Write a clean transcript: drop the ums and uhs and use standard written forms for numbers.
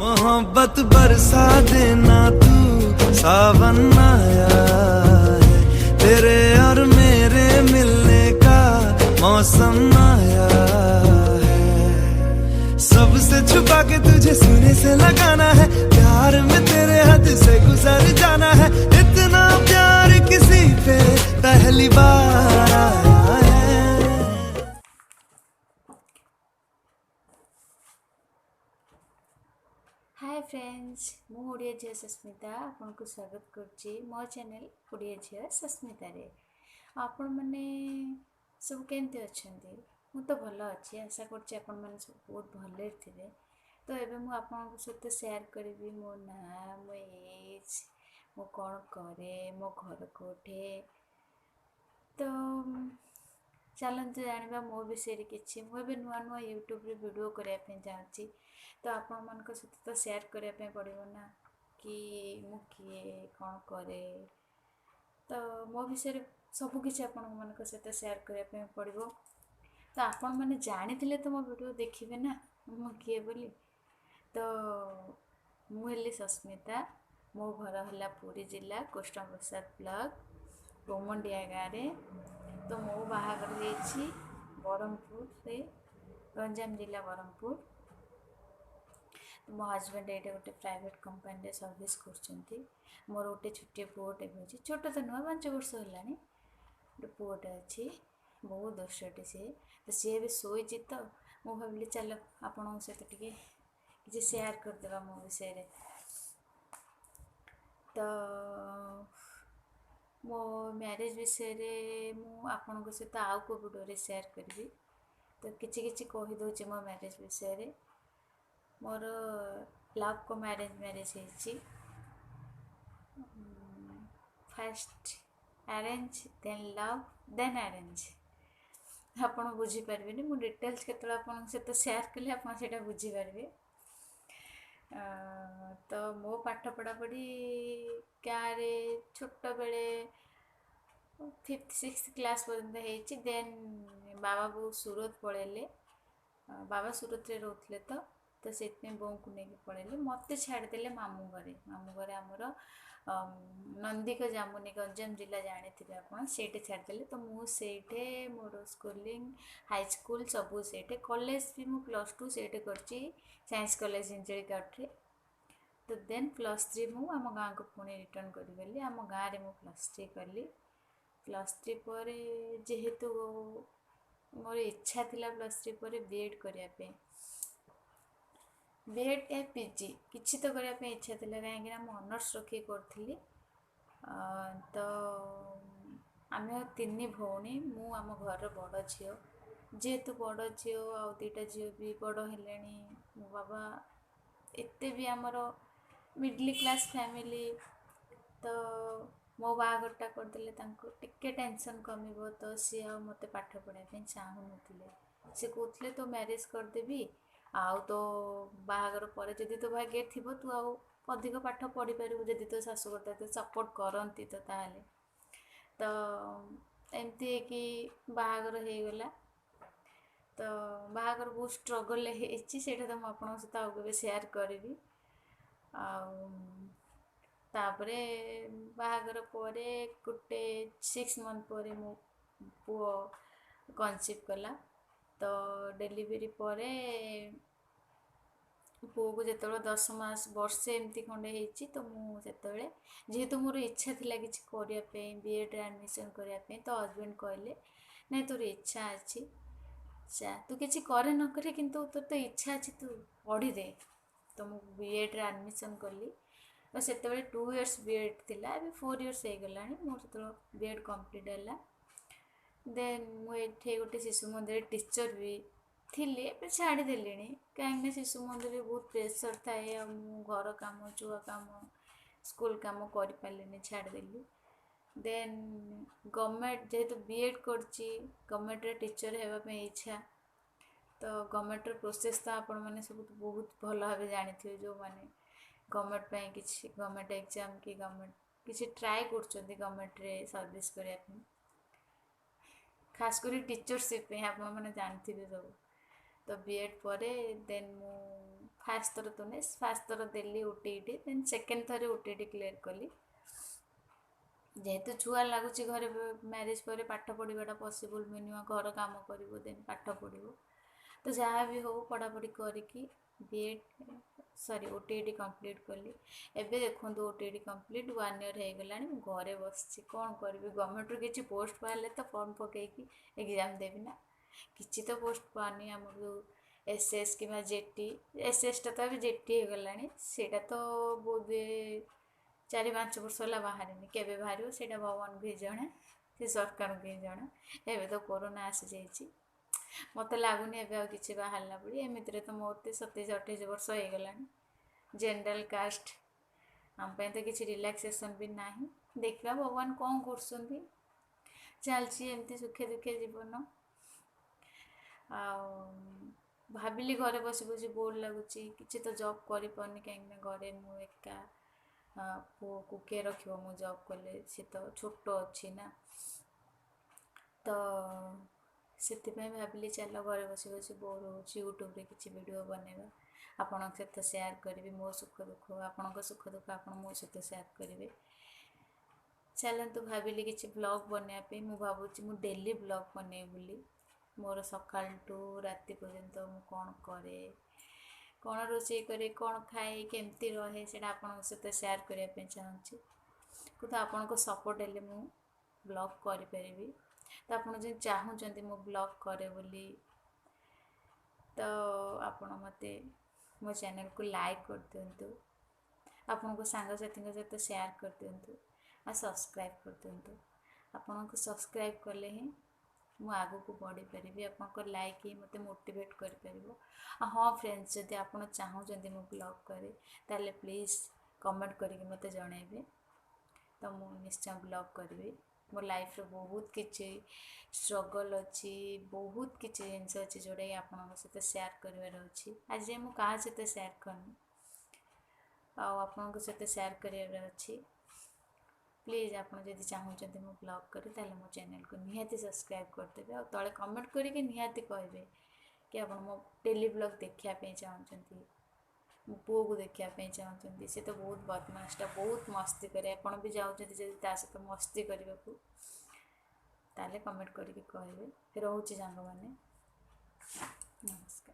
मोहब्बत बरसा देना तू सावन आया है, तेरे और मेरे मिलने का मौसम आया है। सबसे छुपा के तुझे सीने से लगाना है, प्यार में तेरे हद से गुजर जाना है। इतना प्यार किसी पे पहली बार आया है। हाय फ्रेंड्स, मु ओडिया झील सस्मिता आपन को स्वागत करछि मो चैनल ओडिया झील सस्मिता रे। आपण माने सब केमते अछंती? मु तो भलो अछि, आशा करछि आपण माने सब बहुत भले थिबे। तो एबे मु आपन सहित शेयर करबी मो ना, मो एज, मो कोन करे, मो घर कोठे। तो चलते जाना मो विषय किसी मुझे नुआ नुआ यूट्यूब रे वीडियो करने चाहूँगी। तो आपण मान सहित तो शेयर करने पड़ो ना कि मु किए कौन करे। तो मो विषय सबकि आपण मान सहित शेयर करने पड़ो। तो आपण मैंने जानी तो मो वीडियो देखिए ना मु किए बोली। तो मुझे सस्मिता, मो घर है पुरी जिला कृष्ण प्रसाद ब्लॉक गोमंडिया गाँव। तो मो बाहागर होइछि बरहमपुर से, गंजाम जिला बरहमपुर। तो मो हजबैंड ये गोटे प्राइवेट कंपनी रे सर्विस करछंती। मोर गोटे छोटे पुओटे भी अछि, छोट तो नुआ 5 वर्ष होलानी। गोटे पुओटे अछि, बहुत दुष्टटे सी। तो सी भी शोइछि। तो मु भाविली चलो आपन सहित टिके किछि शेयर करदेबा मो विषय रे। तो मो मैरिज विषय रे मु आपन सहित आउ को वीडियो रे शेयर करबी। तो किछि किछि कहि दोछि मो मैरिज विषय रे। मोर लव को मैरिज है। First arrange then love then arrange. आपन बुझी पारबेनी, मु डिटेल्स केतला आपन सहित शेयर कले आपन सेटा बुझी पारबे। तो मो पाठ पढ़ा पढ़ी गाँव छोट बेले 5th 6th क्लास पर्यंत होइछि। देन बाबा बो सूरत पळेले, बाबा सूरत रे रहउथले। तो से बों को नहीं पड़ेले, मत छाड़देले मामू घरे। मामू घरे आमर नंदिक जामुनी गंजाम जिला जानी थे आप से छाड़देले। तो मुझे मोर स्कूलिंग हाई स्कूल सबू से, कॉलेज भी मु +2 से करची साइंस कॉलेज हिंजड़ीकाठे। तो देन +3 मु आम गाँ को पुणी रिटर्न करी। आम गाँव में मु +3 कली। +3 पर जेहेतु मोर इच्छा थिला +3 पर बीएड करने, बीएड या पीजी किसी तो करने इच्छा थी कहीं ऑनर्स रखी करी। तो आम 3 भौणी, मु आम घर बड़ झील। जेहेतु बड़ झील आ 2टा झील भी बड़ है। मो बाबा एते भी आमर मिडिल क्लास फैमिली। तो मो बाहागरटा करदे टिके टेंशन कमिबो। तो सी आ मते पाठ पढ़ाई चाहू नथिले। से कहते तो मैरिज करदेवी, आउ तो बाहागर पर जदि तो भाग्य थी तू आउ अधिक पाठ पढ़ी पारू जदि तो शाशुघर तो सपोर्ट करती। तो ताले तो एमती कि बाहागर हो गला। तो बाहागर बहुत स्ट्रगल है, तो मुझे सहित आउ के शेयर करी। तापरे बाहागर पर गोटे 6 मंथ पर मो पुओ कनसीव कला। तो डेलीवरी पर पुओ को जो 10 मास वर्षे एमती खंडे होती। तो मुझे जेहेतु मोर इच्छा थी किसी करने बीएड एडमिशन करने। तो हजबैंड कहले नहीं तोर इच्छा अच्छी चा तू किसी करे न करे किंतु तोर तो इच्छा अच्छी तू पढ़ी दे। तो मु बीएड एडमिशन कली। तो से 2 इयर्स बीएड थिला, अभी 4 इयर्स हो गला मोर से बीएड कंप्लीट है। देन मुझे गोटे शिशु मंदिर टीचर भी थी, छाड़देली कहीं शिशु मंदिर बहुत प्रेसर थाए। घर कम छुआ कम स्कूल कम कर पारे, छाड़देली। देन गवर्नमेंट जेहेतु बीएड करची, गवर्नमेंट रे टीचर होगापी इच्छा। तो गवर्नमेंट प्रोसेस तो आपण मैंने सब बहुत भल भाव जानी थे। जो मैंने गवर्नमेंट किसी गवर्नमेंट एग्जाम कि गवर्नमेंट किसी ट्राए कर गवर्नमेंट रे सर्विस करने, खास कर टीचरशिप आप मैंने जानते सब। तो बीएड पर देन मु फास्ट थर तो नहीं, फास्ट थर देली ओटीईटी, देन सेकेंड थर ओटीईटी क्लियर कली। जेहेतु छुआ लगुच घरे मैरिज पर पाठ पढ़ाटा पॉसिबल मिनिमम घर काम कर देन पाठ पढ़ो, तो जहाँ भी हो पढ़ापढ़ी करके बीएड सॉरी ओटीईटी कंप्लीट कली। एबे देखो ओटीईटी कंप्लीट 1 ईयर हो गला घरे बस कौन करी गवर्नमेंट किसी पोस्ट बाहर तो फॉर्म पकईकी एग्जाम देवी ना, किसी तो पोस्ट पानी आम जो एसएस कि जेटी एसएसटा तो अभी जेटी हो गला सेटा तो बोध 4-5 वर्ष है बाहर केवे बाहर से भगवान को ही जड़े से सरकार को ही जड़े। एवं तो कोरोना आसी जाइए मत लगुनि एवं कि बाहर पड़ी एमती तो मत 27-28 वर्ष हो गला। जनरल कास्ट आम तो किसी रिलैक्सेशन भी ना, देखा भगवान कौन कर चलती एमती सुखे दुखे जीवन। भाविली घरे बस बस बोर लगुच कि तो जॉब कर कहीं घरे मुझे एका पुओ को किए रख मु जॉब कले सी तो छोट अच्छी ना, तो से भाविली चल घरे बस बस बोर हो यूट्यूब रे किसी वीडियो बनवा आपण सहित सेयार करी मो सुख दुख आपण सुख दुख आप मो सहित सेयार करेंगे। चलतु भाविली किसी ब्लॉग बनवाई मु भावुँ मु डेली ब्लॉग बने बोली मोर सकाल टू राति पर्यंत मु कौन करे कौन रोषे करे कौन खाए केमती रहे से आपण सहित सेयार करने चाहूँगी। तो आपण को सपोर्ट हेल्ले मु ब्लॉग करी, तो आप जो चाहूँगी मु ब्लॉग करे बोली तो आपण मते मो चैनल को लाइक कर दिंतु, आपण को सांगसाथी सहित सेयार कर दिंतु आ सब्सक्राइब कर दिंतु। आपण को सब्सक्राइब कले ही मु आगु को बढ़ी पारि, आप लाइक ही मत मोटिवेट कर। हाँ फ्रेंड्स जदि आप चाहूँगी मु ब्लॉग करे ताले प्लीज़ कमेंट करके मत जनइबे, तो मु निश्चय ब्लॉग करी। मो लाइफ रे बहुत किसी स्ट्रगल अच्छी बहुत किसी जिनस अच्छी जोटा कि आप सहित सेयार करार अच्छी। आज मुझे क्या सहित सेयार करनी आपण सहित सेयार करार अच्छी। प्लीज़ आप जब चाहूँगी मो ब्लॉग करी ताले मो चैनल को निहाती सब्सक्राइब करदेवे और तले कमेंट करके निहाती कहे कि आप मो डेली ब्लॉग देखापी चाहूँगी, मो पुओ को देखापी चाहूँगी। सी तो बहुत बदमाशटा बहुत मस्ती करे, आप भी जाऊँगी जब ता सहित मस्ती करने को ताले कमेंट करके कहे। रोचे सांग मैंने नमस्कार।